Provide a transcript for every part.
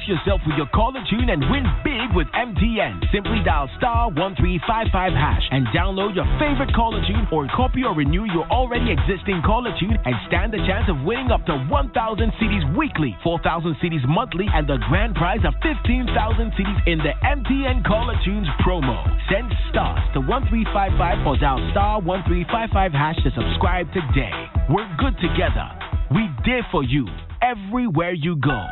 yourself with your caller tune and win big with MTN. Simply dial *1355# and download your favorite caller tune or copy or renew your already existing caller tune and stand the chance of winning up to 1,000 CDs weekly, 4,000 CDs monthly, and the grand prize of 15,000 CDs in the MTN Caller Tunes promo. Send stars to 1355 or dial *1355# to subscribe today. We're good together. We there for you everywhere you go.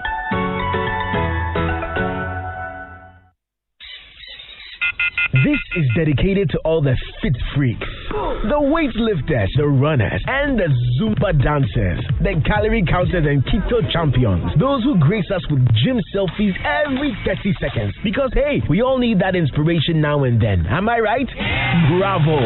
This is dedicated to all the fit freaks, the weightlifters, the runners, and the Zumba dancers, the calorie counters and keto champions, those who grace us with gym selfies every 30 seconds. Because hey, we all need that inspiration now and then. Am I right? Bravo!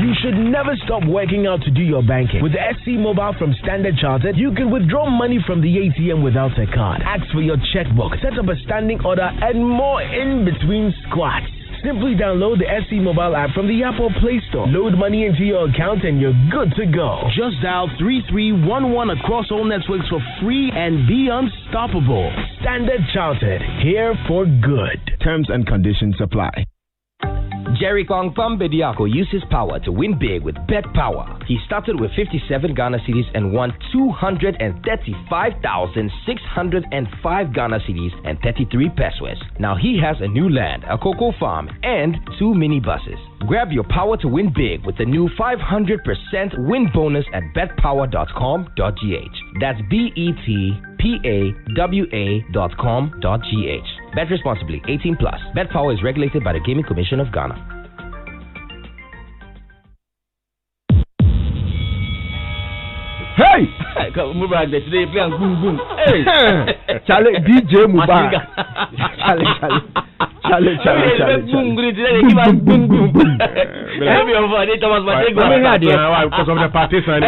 You should never stop working out to do your banking. With the SC Mobile from Standard Chartered, you can withdraw money from the ATM without a card, ask for your checkbook, set up a standing order, and more in between squats. Simply download the SC Mobile app from the Apple Play Store. Load money into your account and you're good to go. Just dial 3311 across all networks for free and be unstoppable. Standard Chartered, here for good. Terms and conditions apply. Jerry Kong Bediako used his power to win big with Bet Power. He started with 57 Ghana cedis and won 235,605 Ghana cedis and 33 pesos. Now he has a new land, a cocoa farm, and 2 minibuses. Grab your power to win big with the new 500% win bonus at betpower.com.gh. That's BETPAWA.com.gh. Bet responsibly, 18 plus. Bet Power is regulated by the Gaming Commission of Ghana. Hey! Mubarak, today playing boom boom. Hey! Charlie, DJ Mubarak. Charlie. Boom boom today. Give us boom boom. Let me over. They Thomas Matego. Because of the partition.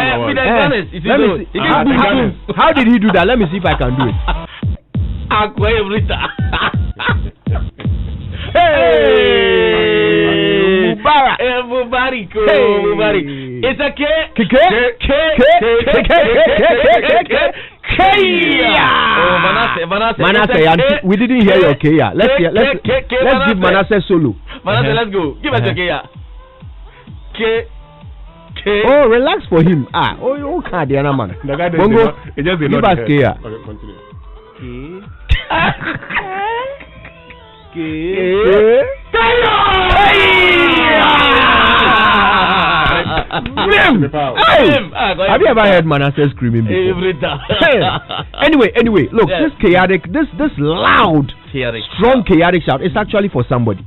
How did he do that? Let me see if I can do it. Hey! Mubarak. It's a K. Manasseh, we didn't hear your K. Let's give Manasseh solo. Manasseh, let's go. Give us your K. Oh, relax for him. Oh, can't the other man. Bongo, give us K. Okay, continue. Have you ever heard Manasseh screaming before? Every time. Anyway, look, this chaotic, this loud, strong chaotic shout is actually for somebody.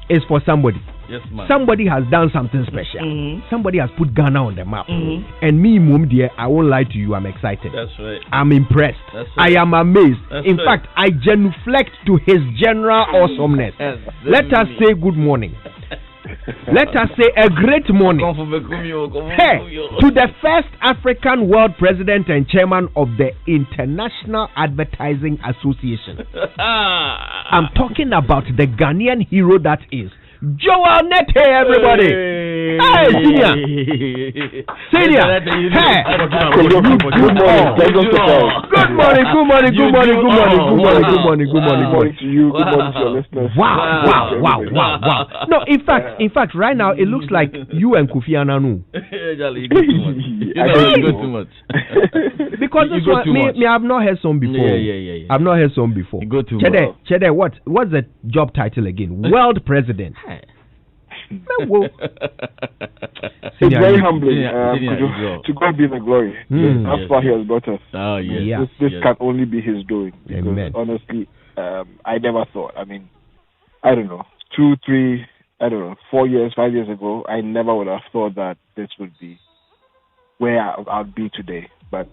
It's for somebody. Yes, man. Somebody has done something special. Mm-hmm. Somebody has put Ghana on the map. Mm-hmm. And me, Mum, dear, I won't lie to you, I'm excited. That's right. I'm impressed. That's right. I am amazed. That's in fact, I genuflect to his general awesomeness. Let us say good morning. Let us say a great morning to the first African world president and chairman of the International Advertising Association. I'm talking about the Ghanaian hero that is Joel Nete, everybody. Hey, senior. Hey. Good morning to you. Good morning to your listeners. Wow. No, in fact, right now it looks like you and Kofi Annan. You go too much. Because this one, me, I've not heard some before. Yeah. I've not heard some before. You go too much. Chede, what's the job title again? World President. It's very humbling. To God be the glory. That's why He has brought us. This can only be His doing. Because Amen. Honestly, I never thought. I mean, I don't know, 2, 3, 4 years, 5 years ago, I never would have thought that this would be where I'd be today. But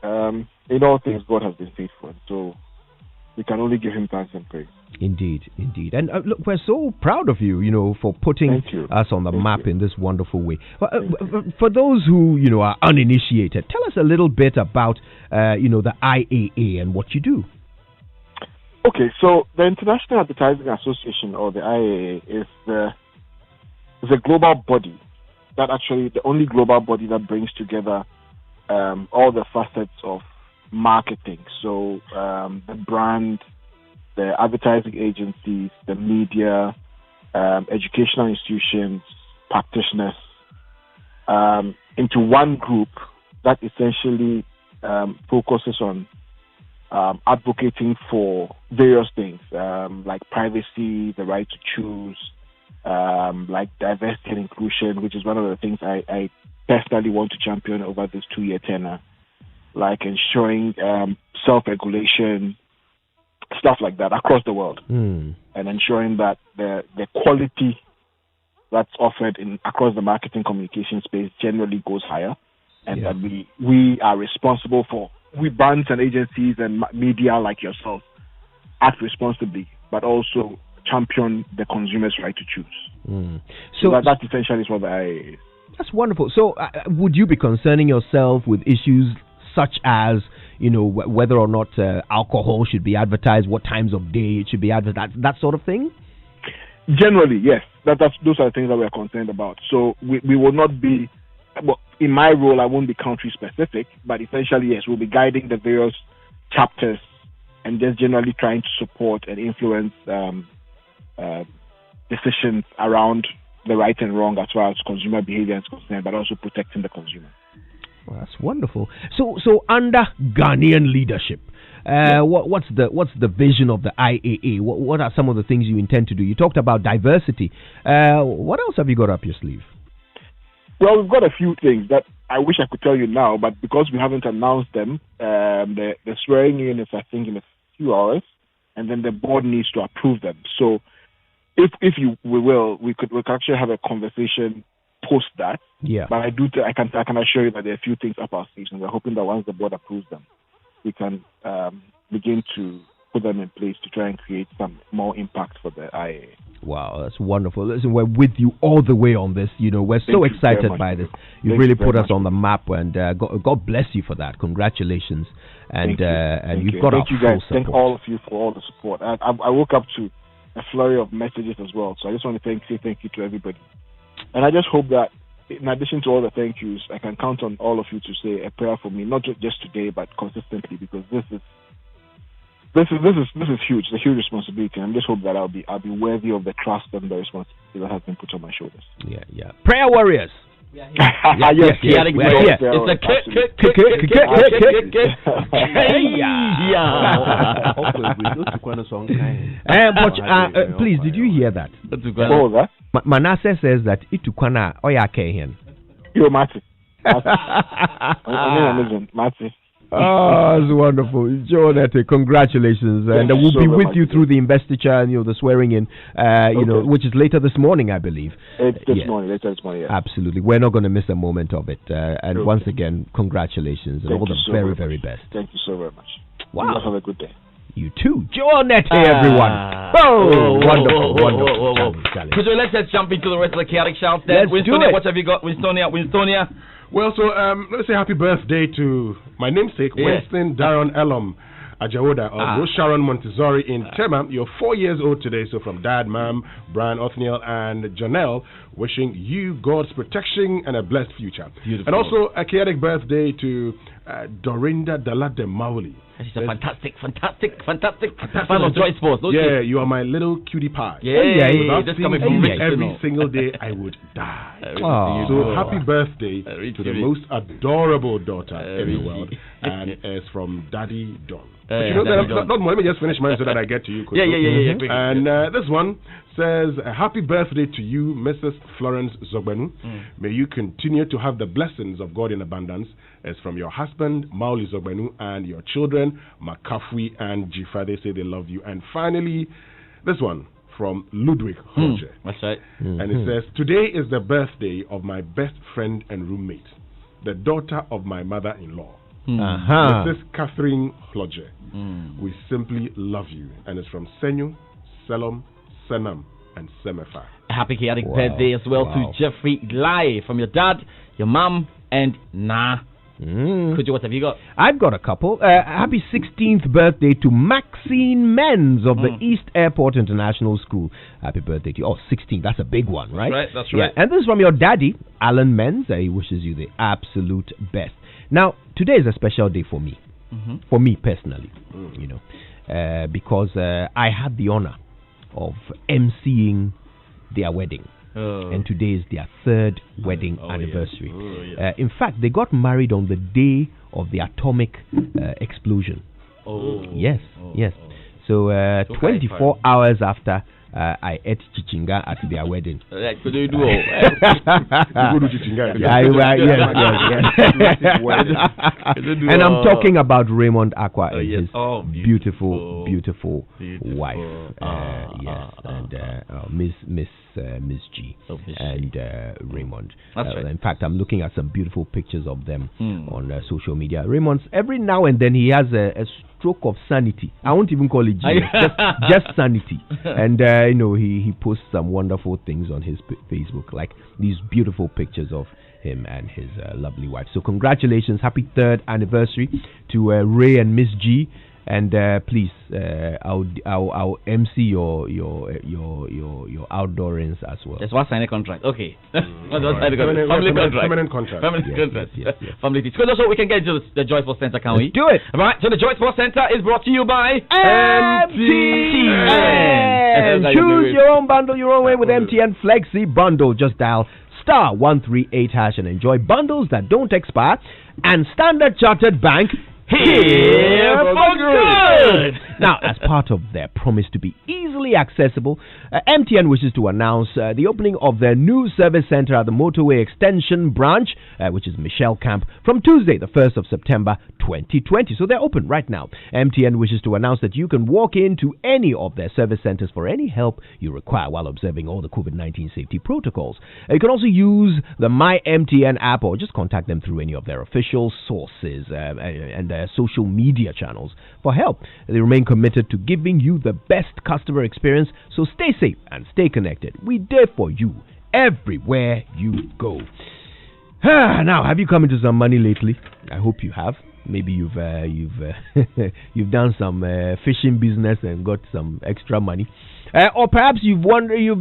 in all things, God has been faithful. So we can only give Him thanks and praise. Indeed. And look, we're so proud of you, for putting us on the map in this wonderful way. For those who, are uninitiated, tell us a little bit about, the IAA and what you do. Okay, so the International Advertising Association, or the IAA, is a global body that actually, the only global body that brings together all the facets of marketing. So the brand, the advertising agencies, the media, educational institutions, practitioners, into one group that essentially focuses on advocating for various things, like privacy, the right to choose, like diversity and inclusion, which is one of the things I personally want to champion over this 2-year tenure, like ensuring self-regulation, stuff like that across the world, and ensuring that the quality that's offered across the marketing communication space generally goes higher, and that we are responsible for, we brands and agencies and media like yourself act responsibly, but also champion the consumer's right to choose. So that essentially is what That's wonderful. So would you be concerning yourself with issues such as, whether or not alcohol should be advertised, what times of day it should be advertised, that sort of thing? Generally, yes. Those are the things that we are concerned about. So we will not be, in my role, I won't be country specific, but essentially, yes, we'll be guiding the various chapters and just generally trying to support and influence decisions around the right and wrong as far as consumer behavior is concerned, but also protecting the consumer. Well, that's wonderful. So under Ghanaian leadership, what's the vision of the IAA? What are some of the things you intend to do? You talked about diversity. What else have you got up your sleeve? Well, we've got a few things that I wish I could tell you now, but because we haven't announced them, the swearing in is, I think, in a few hours, and then the board needs to approve them. So, if we could actually have a conversation post that. Yeah. But I can assure you that there are a few things up our sleeves, and we're hoping that once the board approves them, we can begin to put them in place to try and create some more impact for the IAA. Wow, that's wonderful. Listen, we're with you all the way on this. We're so excited by this. You really put us on the map, and God bless you for that. Congratulations. And you've got our full support. Thank all of you for all the support. I woke up to a flurry of messages as well, so I just want to say thank you to everybody. And I just hope that, in addition to all the thank yous, I can count on all of you to say a prayer for me, not just today, but consistently, because this is huge. It's a huge responsibility. And I just hope that I'll be worthy of the trust and the responsibility that has been put on my shoulders. Yeah. Prayer warriors. Yes. It's a please, did you hear that? What was that? Manasseh says that itukwana oyakehen. Yo, Mati. Mati. Oh, it's wonderful. Jonathan, congratulations. And we'll be with you through the investiture and the swearing in, which is later this morning, I believe. Later this morning, yeah. Absolutely. We're not going to miss a moment of it. And once again, congratulations and all the very, very best. Thank you so very much. Wow. You guys have a good day. You too. Jonathan, everyone. Wonderful. So let's just jump into the rest of the chaotic shouts then. Winstonia, what have you got? Winstonia. Well, so let's say happy birthday to my namesake, Winston Daron Elom Ajawoda of Rose Sharon Montessori in Tema. You're 4 years old today, so from Dad, Mom, Brian, Othniel, and Janelle, wishing you God's protection and a blessed future. Beautiful. And also a chaotic birthday to Dorinda Dalade Mauli. She's a fantastic fan of Joy Sports. You are my little cutie pie. Just coming from every single day I would die. So happy birthday to the most adorable daughter in the world, and it's from Daddy Don. But let me just finish mine so that I get to you. And this one says, happy birthday to you, Mrs. Florence Zogbenu. May you continue to have the blessings of God in abundance. It's from your husband, Mauli Zogbenu, and your children, Makafui and Jifa. They say they love you. And finally, this one from Ludwig Hodge. That's right. And it says, today is the birthday of my best friend and roommate, the daughter of my mother-in-law, Mrs. Catherine Hodge. We simply love you. And it's from Senyu, Selom, Senam, and Semefa. A happy chaotic birthday as well to Jeffrey Lai from your dad, your mom, and Kujo, what have you got? I've got a couple. Happy 16th birthday to Maxine Menz of the East Airport International School. Happy birthday to you. 16, that's a big one, right? That's right. And this is from your daddy, Alan Menz. He wishes you the absolute best. Now, today is a special day for me. for me personally, you know, because I had the honor of emceeing their wedding. And today is their 3rd wedding anniversary. Yes. In fact, they got married on the day of the atomic explosion. Yes. So 24 hours after I ate chichinga at their wedding. Could you do? Go to chichinga. And I'm talking about Raymond Aqua and his beautiful wife. And Miss G and Raymond. Right. In fact, I'm looking at some beautiful pictures of them on social media. Raymond's every now and then he has a stroke of sanity. I won't even call it genius, just sanity. And you know, he posts some wonderful things on his Facebook, like these beautiful pictures of him and his lovely wife. So congratulations, happy 3rd anniversary to Ray and Miss G. And please, I'll MC your outdoorings as well. Just what sign a contract? Okay. Permanent contract. Yes. Family. So we can get to the Joy Sports Center, can we? Do it. All right. So the Joy Sports Center is brought to you by MTN. Choose your own bundle, your own way with MTN Flexi Bundle. Just dial *138# and enjoy bundles that don't expire. And Standard Chartered Bank. Here for good! Now, as part of their promise to be easily accessible, MTN wishes to announce the opening of their new service center at the Motorway Extension branch, which is Michelle Camp, from Tuesday, the 1st of September 2020. So they're open right now. MTN wishes to announce that you can walk into any of their service centers for any help you require while observing all the COVID-19 safety protocols. You can also use the My MTN app or just contact them through any of their official sources and their social media channels for help. They remain committed to giving you the best customer experience, so stay safe and stay connected. We're there for you everywhere you go. Now, have you come into some money lately? I hope you have. Maybe you've done some fishing business and got some extra money. Or perhaps you've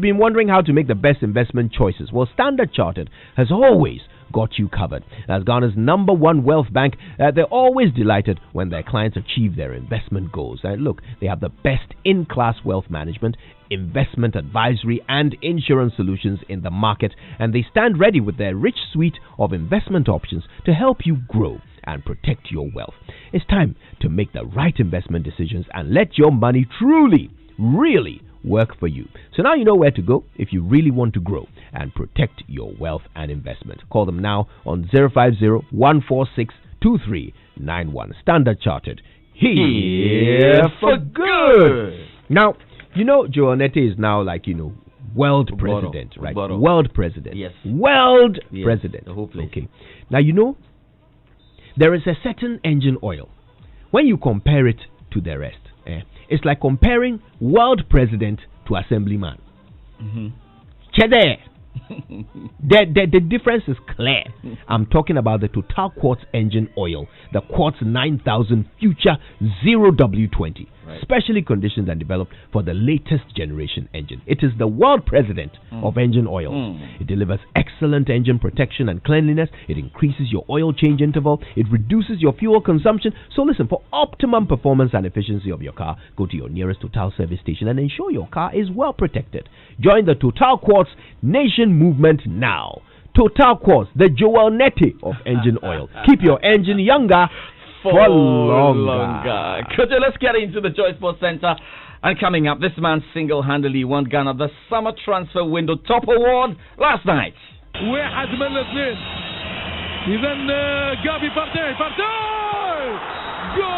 been wondering how to make the best investment choices. Well, Standard Chartered has always got you covered. As Ghana's #1 wealth bank, they're always delighted when their clients achieve their investment goals. Look, they have the best in-class wealth management, investment advisory and insurance solutions in the market, and they stand ready with their rich suite of investment options to help you grow and protect your wealth. It's time to make the right investment decisions and let your money truly, really work for you. So now you know where to go if you really want to grow and protect your wealth and investment. Call them now on 050-146-2391. Standard Chartered, here for good. Now, you know, Joel Nete is now world president, right? World president. Yes. World president. The whole place. Okay. Now, you know, there is a certain engine oil. When you compare it to the rest, it's like comparing world president to assemblyman. The difference is clear. I'm talking about the Total Quartz engine oil, the Quartz 9000 Future 0W20, specially conditioned and developed for the latest generation engine. It is the world president of engine oil. It delivers excellent engine protection and cleanliness. It increases your oil change interval. It reduces your fuel consumption. So listen, for optimum performance and efficiency of your car, go to your nearest Total service station and ensure your car is well protected. Join the Total Quartz Nation movement now. Total Quartz, the Joel Nete of engine oil. Keep your engine younger for longer. Could you, let's get into the Joy Sports Center. And coming up, this man single-handedly won Ghana the Summer Transfer Window Top Award last night. واحد من الاثنين. إذا جافي بارتي جول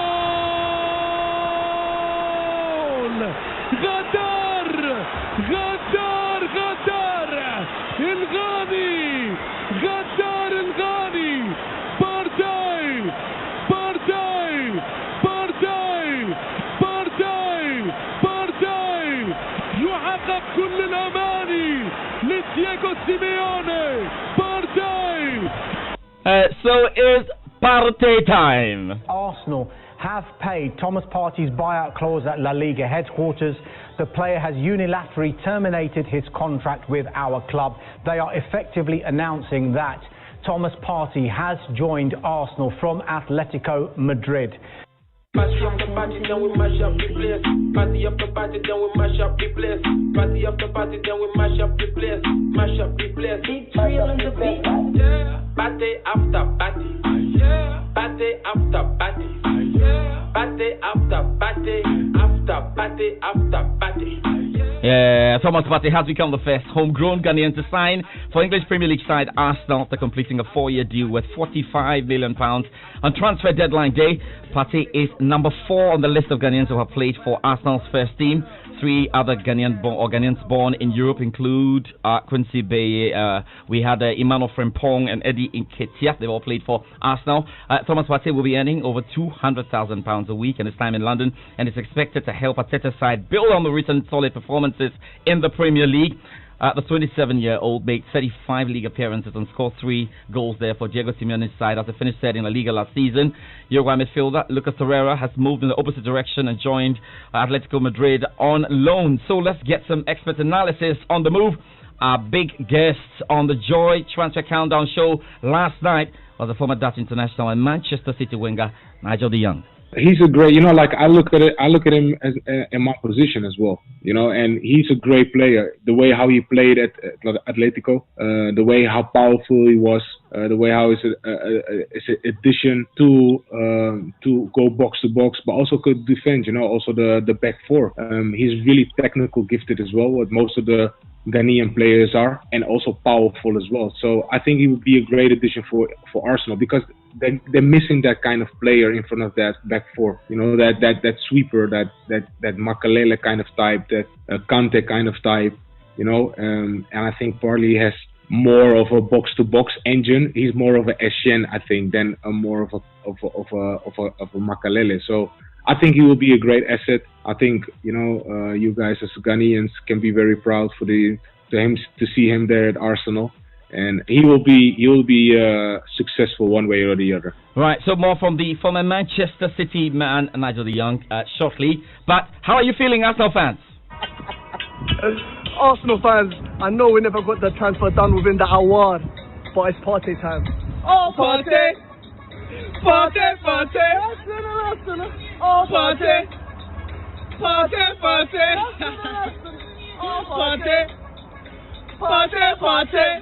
غدار الغاني بارتاي يحقق كل الأماني لدييغو سيميوني بارتاي. So it's party time. Arsenal have paid Thomas Partey's buyout clause at La Liga headquarters. The player has unilaterally terminated his contract with our club. They are effectively announcing that Thomas Partey has joined Arsenal from Atletico Madrid. Party up the party, then we mash up the place. Party up the party, then we mash up the place. Party up the party, then we mash up the place. Mash up the place. It's real in the beat. Yeah. Party after party. Yeah. Party after party. Yeah. Party after party. After party after party. Yeah, Thomas Partey has become the first homegrown Ghanaian to sign for English Premier League side Arsenal after completing a 4-year deal worth £45 million on transfer deadline day. Partey is number 4 on the list of Ghanaians who have played for Arsenal's first team. 3 other Ghanaians born in Europe include Quincy Beye, we had Emmanuel Frimpong and Eddie Nketiah. They've all played for Arsenal. Thomas Partey will be earning over £200,000 a week in his time in London and is expected to help Arteta's side build on the recent solid performances in the Premier League. The 27-year-old made 35 league appearances and scored 3 goals there for Diego Simeone's side after finished third in La Liga last season. Uruguay midfielder Lucas Torreira has moved in the opposite direction and joined Atletico Madrid on loan. So let's get some expert analysis on the move. Our big guests on the Joy Transfer Countdown show last night was the former Dutch international and Manchester City winger Nigel de Jong. He's a great, like I look at him as in my position as well, and he's a great player. The way how he played at Atletico, the way how powerful he was, the way how it's an addition to go box to box, but also could defend, also the back four. He's really technical gifted as well, what most of the Ghanaian players are, and also powerful as well. So I think he would be a great addition for Arsenal because they're missing that kind of player in front of that back four. That sweeper, that Makalele kind of type, that Kante kind of type. And I think Partey has more of a box-to-box engine. He's more of a Essien, I think, than more of a Makalele. So I think he will be a great asset. I think you guys as Ghanaians can be very proud to see him there at Arsenal, and he will be successful one way or the other. Right. So more from the former Manchester City man Nigel de Jong shortly. But how are you feeling, Arsenal fans? Arsenal fans, I know we never got the transfer done within the hour, but it's Partey time. Oh, Partey! Partey, Partey! Oh, Partey! Partey, Partey! Oh, Partey! Partey, Partey!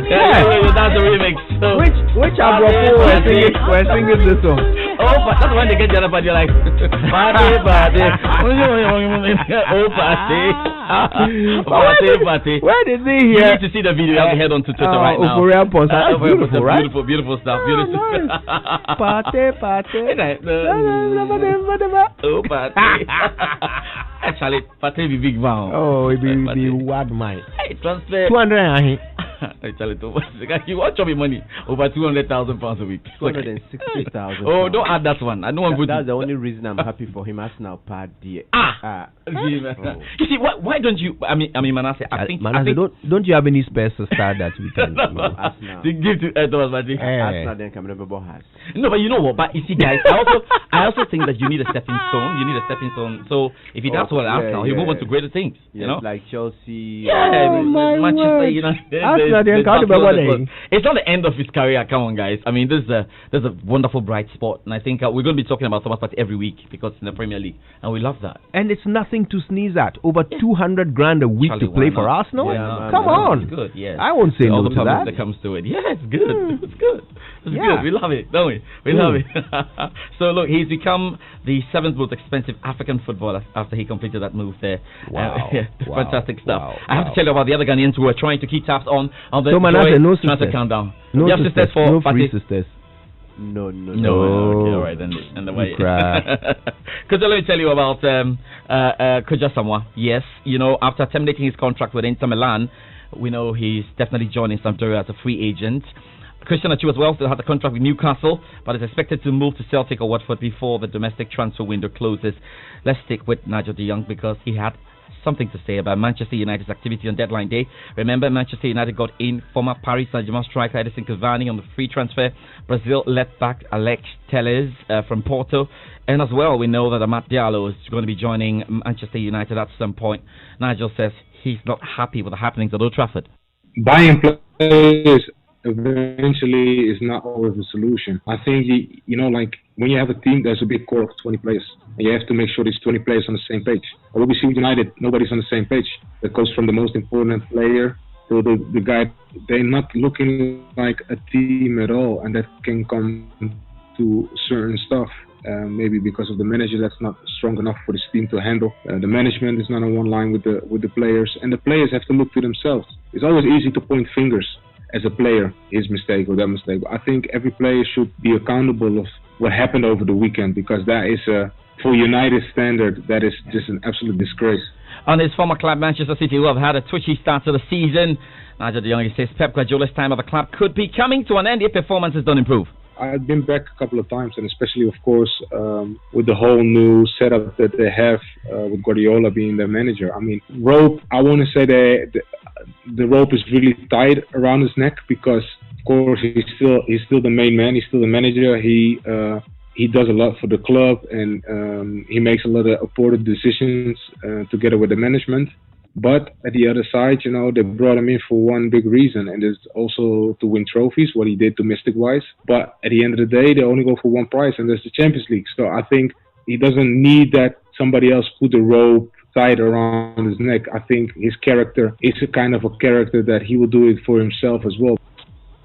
Yeah, that's the remix. So which apropos we're singing this song? Oh, but that's when they get the other part. You're like, Partey, Partey. Oh, Partey. Partey. Where did they hear? You need to see the video. You have to head on to Twitter right now. Beautiful, right? Beautiful stuff. Beautiful. Partey, Partey. Oh, Partey. Actually, Partey be big man. Oh, it be wide mind. Hey, transfer 200. Actually, you want to me money over £200,000 a week. 260,000. Oh, don't add that one. I don't want to. That's the only reason I'm happy for him. Arsenal Partey. You see, why don't you? I mean, Manasseh. I think don't you have any space to start that we can Arsenal to give to Thomas Partey? Arsenal then can never has. No, but you know what? But you see, guys, I also think that you need a stepping stone. You need a stepping stone. So if he does well at Arsenal, he'll move on to greater things. You know, like Chelsea. Manchester United. It's not the end of his career. Come on, guys. I mean, there's a wonderful bright spot, and I think we're going to be talking about Thomas Partey every week because it's in the Premier League, and we love that. And it's nothing to sneeze at. Over 200 grand a week to play for Arsenal. Yeah, come on. It's good. Yes. I won't say all no the to that. That comes to it. Yeah, it's good. It's good. It's good. We love it, don't we? We love it. So look, he's become the 7th most expensive African footballer after he completed that move there. Wow. Fantastic stuff. Wow. I have to tell you about the other Ghanaians who are trying to keep tabs on the no transfer countdown. No you have sisters, for no Partey? free sisters. No. Okay, all right then. And the way. Because let me tell you about Kuja Samoa. Yes, after terminating his contract with Inter Milan, we know he's definitely joining Sampdoria as a free agent. Christian Atsu as well still has a contract with Newcastle, but is expected to move to Celtic or Watford before the domestic transfer window closes. Let's stick with Nigel de Jong because he had something to say about Manchester United's activity on deadline day. Remember, Manchester United got in former Paris Saint-Germain striker Edison Cavani on the free transfer. Brazil left back Alex Telles from Porto. And as well, we know that Amad Diallo is going to be joining Manchester United at some point. Nigel says he's not happy with the happenings at Old Trafford. Buying players eventually is not always the solution. I think, like when you have a team, there's a big core of 20 players. And you have to make sure these 20 players on the same page. But what we see with United, nobody's on the same page. That goes from the most important player to the guy. They're not looking like a team at all. And that can come to certain stuff. Maybe because of the manager that's not strong enough for this team to handle. The management is not on one line with the players. And the players have to look to themselves. It's always easy to point fingers as a player, his mistake or that mistake. But I think every player should be accountable of what happened over the weekend, because that is, for United standard, that is just an absolute disgrace. On his former club, Manchester City, who have had a twitchy start to the season, Nigel de Jong says Pep Guardiola's time at the club could be coming to an end if performances don't improve. I've been back a couple of times, and especially, of course, with the whole new setup that they have with Guardiola being their manager. I mean, rope, I want to say the rope is really tight around his neck because, of course, he's still the main man. He's still the manager. He does a lot for the club, and he makes a lot of important decisions together with the management. But at the other side, they brought him in for one big reason, and it's also to win trophies, what he did domestic-wise. But at the end of the day, they only go for one prize, and that's the Champions League. So I think he doesn't need that somebody else put the rope tied around his neck. I think his character is a kind of a character that he will do it for himself as well.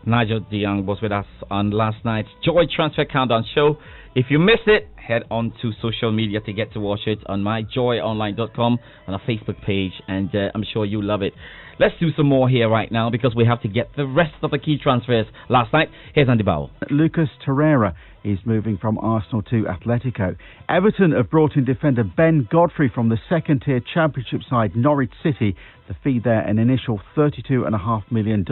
Nigel de Jong was with us on last night's Joy Transfer Countdown show. If you missed it, head on to social media to get to watch it on myjoyonline.com on our Facebook page, and I'm sure you'll love it. Let's do some more here right now because we have to get the rest of the key transfers last night. Here's Andy Bowell. Lucas Torreira is moving from Arsenal to Atletico. Everton have brought in defender Ben Godfrey from the second-tier championship side Norwich City. The fee there an initial $32.5 million.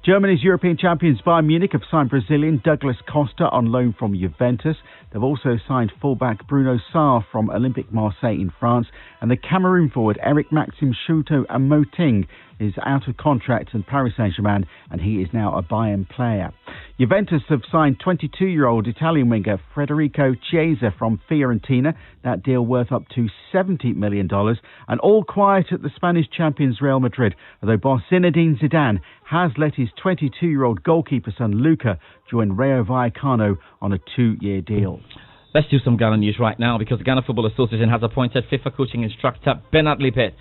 Germany's European champions Bayern Munich have signed Brazilian Douglas Costa on loan from Juventus. They've also signed fullback Bruno Sarr from Olympique Marseille in France. And the Cameroon forward Eric Maxim Chouto Moting is out of contract in Paris Saint-Germain, and he is now a Bayern player. Juventus have signed 22-year-old Italian winger Federico Chiesa from Fiorentina. That deal worth up to $70 million. And all quiet at the Spanish champions Real Madrid, although boss Zinedine Zidane has let his 22-year-old goalkeeper son Luca join Rayo Vallecano on a 2-year deal. Let's do some Ghana news right now because the Ghana Football Association has appointed FIFA coaching instructor Bernard Lippert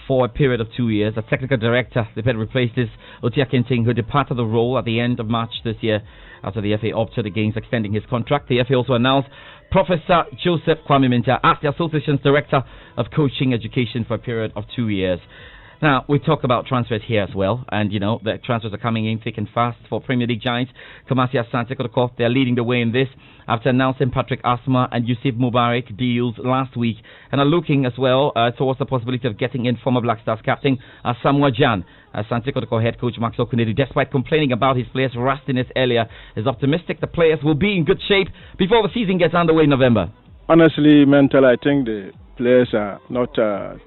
for a period of 2 years. As technical director, Lippert replaces Otia Kinting, who departed the role at the end of March this year after the FA opted against extending his contract. The FA also announced Professor Joseph Kwame Minta as the association's director of coaching education for a period of 2 years. Now, we talked about transfers here as well, and the transfers are coming in thick and fast for Premier League giants. Kumasi Asante Kotoko, they're leading the way in this after announcing Patrick Asma and Yusuf Mubarak deals last week, and are looking as well towards the possibility of getting in former Black Stars captain Asamoah Gyan. Asante Kotoko head coach Max Okunedu, despite complaining about his players' rustiness earlier, is optimistic the players will be in good shape before the season gets underway in November. Honestly, mentally, I think the players are not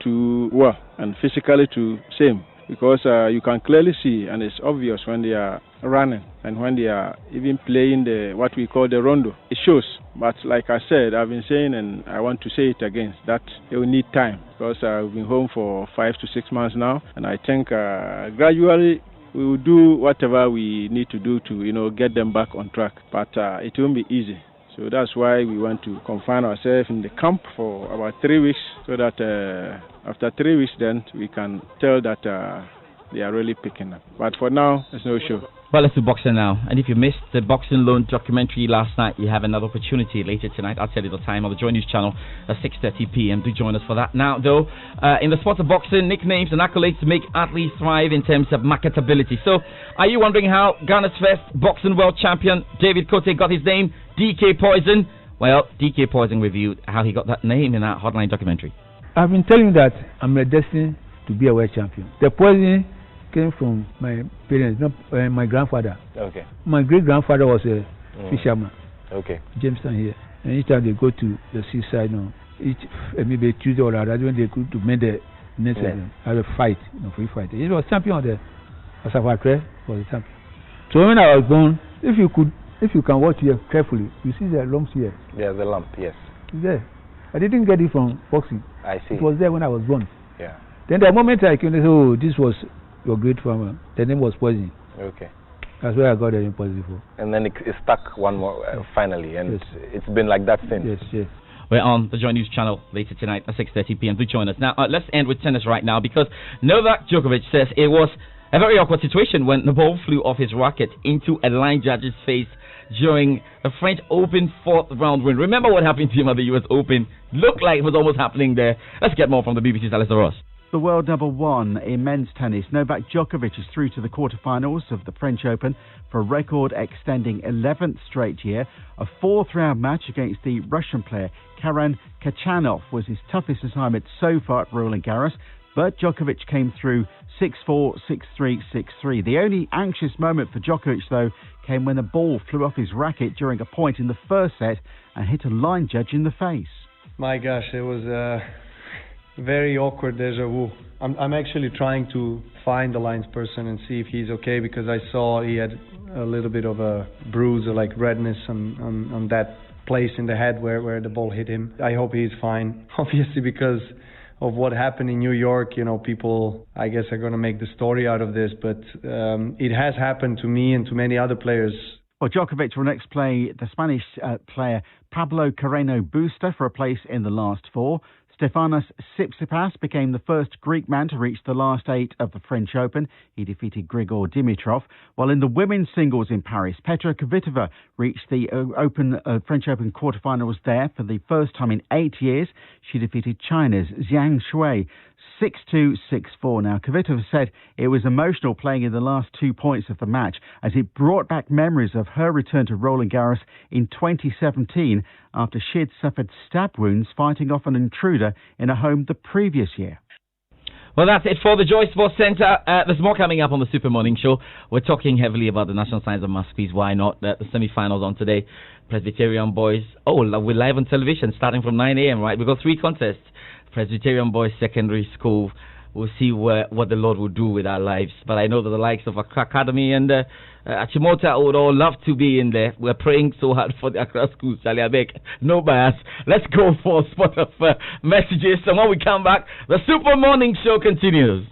too well and physically too same, because you can clearly see, and it's obvious when they are running and when they are even playing what we call the rondo. It shows, but like I said, I've been saying, and I want to say it again, that they will need time, because we've been home for 5 to 6 months now, and I think gradually we will do whatever we need to do to get them back on track, but it won't be easy. So that's why we want to confine ourselves in the camp for about 3 weeks, so that after 3 weeks then we can tell that they are really picking up. But for now, there's no show. Well, let's do boxing now. And if you missed the Boxing Loan documentary last night, you have another opportunity later tonight. I'll tell you the time on the Joy News channel at 6:30 p.m. Do join us for that. Now, though, in the sport of boxing, nicknames and accolades make athletes thrive in terms of marketability. So, are you wondering how Ghana's first boxing world champion, David Kote, got his name, DK Poison? Well, DK Poison reviewed how he got that name in that Hotline documentary. I've been telling you that I'm destined to be a world champion. The poison came from my parents, not my grandfather. Okay. My great-grandfather was a fisherman. Okay. Jamestown here. And each time they go to the seaside, maybe Tuesday or other, when they go to make the had a fight, free fight. He was champion of the Asafo was the champion. So when I was born, if you can watch here carefully, you see the lumps here. There's a lump, yes. It's there. I didn't get it from boxing. I see. It was there when I was born. Yeah. Then the moment I came, they said, oh, this was your great farmer. The name was Poison. Okay. That's where I got the name Poison for. And then it stuck one more finally, and it's been like that since. Yes. We're on the Joy News channel later tonight at 6:30 p.m. Do join us. Now, let's end with tennis right now, because Novak Djokovic says it was a very awkward situation when the ball flew off his racket into a line judge's face during the French Open 4th round win. Remember what happened to him at the US Open? Looked like it was almost happening there. Let's get more from the BBC's Alistair Ross. The world number one in men's tennis, Novak Djokovic, is through to the quarterfinals of the French Open for a record-extending 11th straight year. A 4th-round match against the Russian player Karen Khachanov was his toughest assignment so far at Roland Garros, but Djokovic came through 6-4, 6-3, 6-3. The only anxious moment for Djokovic, though, came when the ball flew off his racket during a point in the first set and hit a line judge in the face. My gosh, it was very awkward deja vu. I'm actually trying to find the linesperson and see if he's okay, because I saw he had a little bit of a bruise or like redness on that place in the head where the ball hit him. I hope he's fine. Obviously, because of what happened in New York, people, I guess, are going to make the story out of this, but it has happened to me and to many other players. Well, Djokovic will next play the Spanish player Pablo Carreno Busta for a place in the last four. Stefanos Tsitsipas became the first Greek man to reach the last 8 of the French Open. He defeated Grigor Dimitrov. While in the women's singles in Paris, Petra Kvitova reached the French Open quarterfinals there for the first time in 8 years. She defeated China's Zhang Shui 6-2, 6-4. Now, Kvitova said it was emotional playing in the last 2 points of the match, as it brought back memories of her return to Roland Garros in 2017 after she had suffered stab wounds fighting off an intruder in a home the previous year. Well, that's it for the Joy Sports Centre. There's more coming up on the Super Morning Show. We're talking heavily about the National Science and Masterpiece. Why not? The semi-finals on today. Presbyterian Boys. Oh, we're live on television starting from 9 a.m., right? We've got 3 contests. Presbyterian Boys Secondary School. We'll see what the Lord will do with our lives. But I know that the likes of Accra Academy and Achimota would all love to be in there. We're praying so hard for the Accra schools, Charlie Abek. No bias. Let's go for a spot of messages. And when we come back, the Super Morning Show continues.